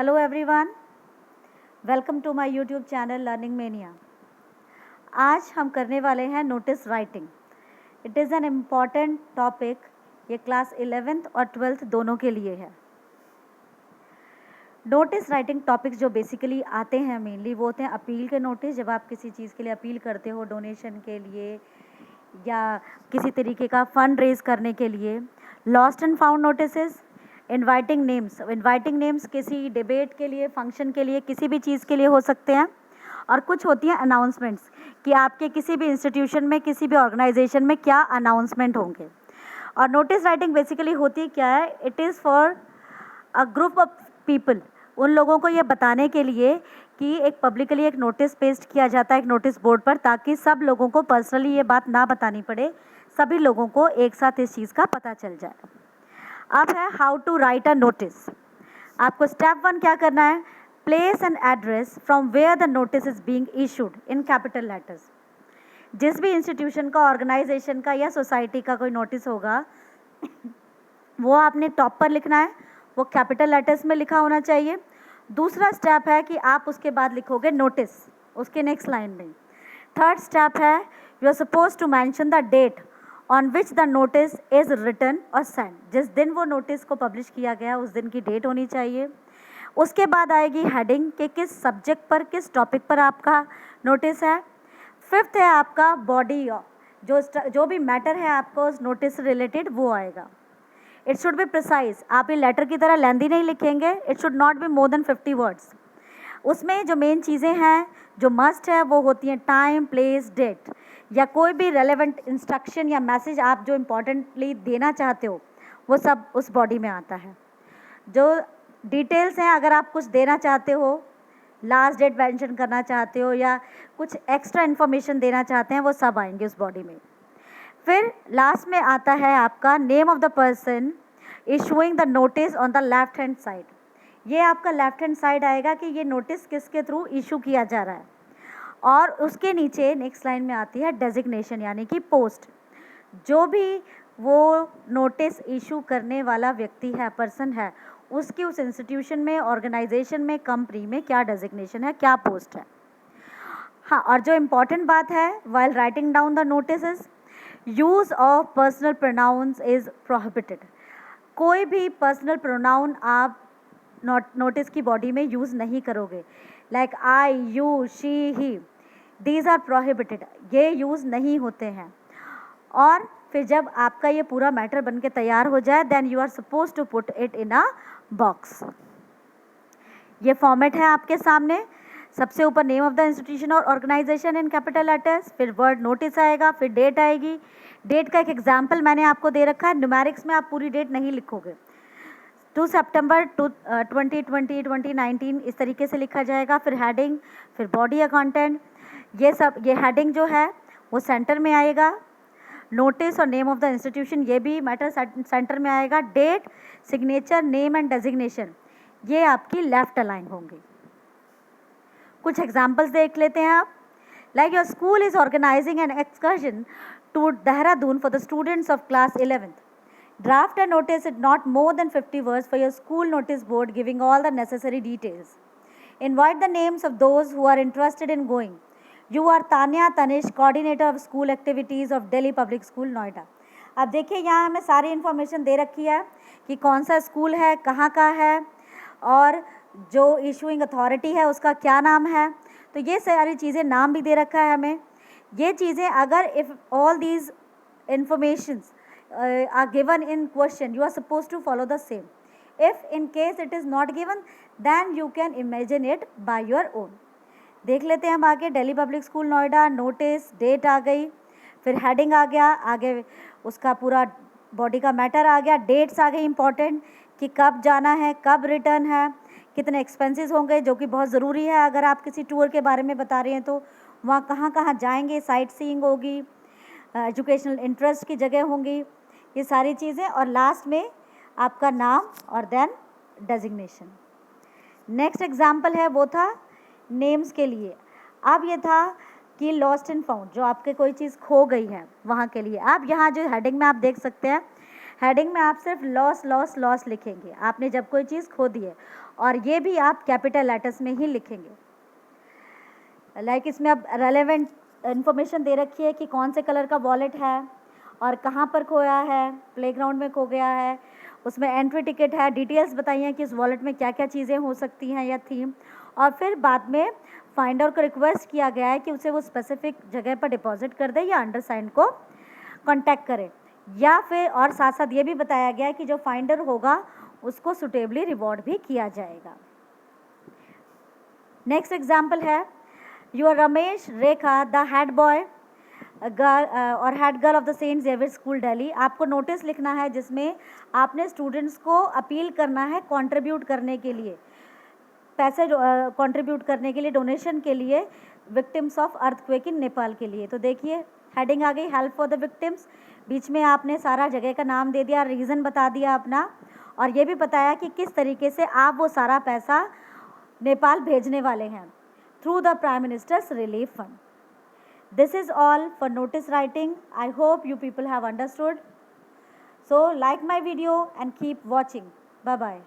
Hello everyone, welcome to my YouTube channel learning mania. आज हम करने वाले हैं notice writing. It is an important topic. ये क्लास 11th और 12th दोनों के लिए है। नोटिस राइटिंग टॉपिक्स जो बेसिकली आते हैं मेनली वो होते हैं अपील के नोटिस। जब आप किसी चीज़ के लिए अपील करते हो, डोनेशन के लिए या किसी तरीके का फंड रेज करने के लिए। Lost and found notices, inviting names किसी डिबेट के लिए, फंक्शन के लिए, किसी भी चीज़ के लिए हो सकते हैं। और कुछ होती हैं अनाउंसमेंट्स कि आपके किसी भी इंस्टीट्यूशन में, किसी भी ऑर्गेनाइजेशन में क्या अनाउंसमेंट होंगे। और नोटिस राइटिंग बेसिकली होती क्या है? It is for a group of people. उन लोगों को ये बताने के लिए कि एक पब्लिकली एक नोटिस पेस्ट किया जाता है एक नोटिस बोर्ड पर, ताकि सब लोगों को पर्सनली ये बात ना बतानी पड़े, सभी लोगों को एक साथ इस चीज़ का पता चल जाए। अब है how to write a notice. आपको स्टेप 1 क्या करना है? Place an address from where the notice is being issued in capital letters. जिस भी इंस्टीट्यूशन का, ऑर्गेनाइजेशन का या सोसाइटी का कोई नोटिस होगा वो आपने टॉप पर लिखना है, वो कैपिटल लेटर्स में लिखा होना चाहिए। दूसरा स्टेप है कि आप उसके बाद लिखोगे नोटिस उसके नेक्स्ट लाइन में। थर्ड स्टेप है you are suppose to mention the date on which the notice is written और सेंड। जिस दिन वो नोटिस को पब्लिश किया गया उस दिन की डेट होनी चाहिए। उसके बाद आएगी हेडिंग कि किस सब्जेक्ट पर, किस टॉपिक पर आपका नोटिस है। फिफ्थ है आपका बॉडी, जो भी मैटर है आपको उस नोटिस से रिलेटेड वो आएगा। It should be precise. आप ये लेटर की तरह लेंदी नहीं लिखेंगे। It should not be more than 50 words. उसमें जो मेन चीज़ें हैं जो मस्ट है वो होती हैं टाइम, प्लेस, डेट, या कोई भी रेलेवेंट इंस्ट्रक्शन या मैसेज आप जो इम्पोर्टेंटली देना चाहते हो वो सब उस बॉडी में आता है। जो डिटेल्स हैं, अगर आप कुछ देना चाहते हो, लास्ट डेट मेंशन करना चाहते हो या कुछ एक्स्ट्रा इन्फॉर्मेशन देना चाहते हैं, वो सब आएंगे उस बॉडी में। फिर लास्ट में आता है आपका name of the person issuing the notice on the left hand side. ये आपका लेफ्ट हैंड साइड आएगा कि ये नोटिस किसके थ्रू इशू किया जा रहा है। और उसके नीचे नेक्स्ट लाइन में आती है डेजिग्नेशन, यानी कि पोस्ट। जो भी वो नोटिस इशू करने वाला व्यक्ति है, पर्सन है, उसकी उस इंस्टीट्यूशन में, ऑर्गेनाइजेशन में, कंपनी में क्या डेजिग्नेशन है, क्या पोस्ट है। हाँ, और जो इम्पॉर्टेंट बात है, while writing down the notice, use of personal pronouns is prohibited. कोई भी पर्सनल प्रोनाउन आप नोटिस की बॉडी में यूज़ नहीं करोगे, like I, you, she, he. These are prohibited, ये यूज़ नहीं होते हैं। और फिर जब आपका ये पूरा मैटर बन के तैयार हो जाए, then you are suppose to put it in a box. ये फॉर्मेट है आपके सामने। सबसे ऊपर नेम ऑफ द इंस्टीट्यूशन और ऑर्गेनाइजेशन इन कैपिटल लेटर्स, फिर वर्ड नोटिस आएगा, फिर डेट आएगी। डेट का एक एग्जाम्पल मैंने आपको दे रखा है। न्यूमेरिक्स में आप पूरी डेट नहीं लिखोगे। 2 सितंबर 2020, 2019 इस तरीके से लिखा जाएगा। फिर हेडिंग, फिर बॉडी या कंटेंट, ये सब। ये हेडिंग जो है वो सेंटर में आएगा। नोटिस और नेम ऑफ द इंस्टीट्यूशन, ये भी मैटर सेंटर में आएगा। Date, signature, name and designation, ये आपकी लेफ्ट अलाइन होंगी। कुछ एग्जाम्पल्स देख लेते हैं आप। Like your school is organising an excursion to Dehradun for the students of class 11th. Draft a notice at not more than 50 words for your school notice board, giving all the necessary details. Invite the names of those who are interested in going. You are Tanya Tanish, coordinator of school activities of Delhi Public School, Noida. अब देखिए यहाँ हमें सारी information दे रखी है कि कौन सा स्कूल है, कहाँ का है, और जो इशूइंग अथॉरिटी है उसका क्या नाम है। तो ये सारी चीज़ें, नाम भी दे रखा है हमें। ये चीज़ें अगर if all these informations are given in question, you are supposed to follow the same. If in case it is not given, then you can imagine it by your own. देख लेते हैं हम आगे। Delhi public school Noida, notice, date आ गई, फिर heading आ गया, आगे उसका पूरा बॉडी का मैटर आ गया, डेट्स आ गई इंपॉर्टेंट कि कब जाना है, कब रिटर्न है, कितने एक्सपेंसेस होंगे, जो कि बहुत ज़रूरी है अगर आप किसी टूर के बारे में बता रहे हैं तो। वहाँ कहाँ कहाँ जाएंगे, साइट सीइंग होगी, एजुकेशनल इंटरेस्ट की जगह होंगी, ये सारी चीज़ें। और लास्ट में आपका नाम और देन डेजिग्नेशन। नेक्स्ट एग्जाम्पल है वो था नेम्स के लिए। अब ये था कि लॉस्ट एंड फाउंड, जो आपके कोई चीज़ खो गई है वहाँ के लिए। अब यहाँ जो हेडिंग में आप देख सकते हैं, हेडिंग में आप सिर्फ लॉस लॉस लॉस लिखेंगे, आपने जब कोई चीज़ खो दी है, और ये भी आप कैपिटल लेटर्स में ही लिखेंगे। लाइक इसमें अब रेलेवेंट इन्फॉर्मेशन दे रखी है कि कौन से कलर का वॉलेट है और कहाँ पर खोया है, प्लेग्राउंड में खो गया है, उसमें एंट्री टिकट है, डिटेल्स बताई हैं कि उस वॉलेट में क्या क्या चीज़ें हो सकती हैं या थीम, और फिर बाद में फाइंडर को रिक्वेस्ट किया गया है कि उसे वो स्पेसिफिक जगह पर डिपॉजिट कर दे या अंडरसाइन को कांटेक्ट करे, या फिर और साथ साथ ये भी बताया गया है कि जो फाइंडर होगा उसको सुटेबली रिवॉर्ड भी किया जाएगा। नेक्स्ट एग्जाम्पल है, your Ramesh Rekha the head boy girl और head girl of the Saint Xavier school Delhi. आपको नोटिस लिखना है जिसमें आपने स्टूडेंट्स को अपील करना है कंट्रीब्यूट करने के लिए, पैसे कंट्रीब्यूट करने के लिए, डोनेशन के लिए विक्टिम्स ऑफ अर्थक्वेक इन नेपाल के लिए। तो देखिए हेडिंग आ गई, हेल्प फॉर द विक्टिम्स, बीच में आपने सारा जगह का नाम दे दिया, रीज़न बता दिया अपना, और ये भी बताया कि किस तरीके से आप वो सारा पैसा नेपाल भेजने वाले हैं through the prime ministers relief fund. This is all for notice writing. I hope you people have understood. So like my video and keep watching. Bye bye.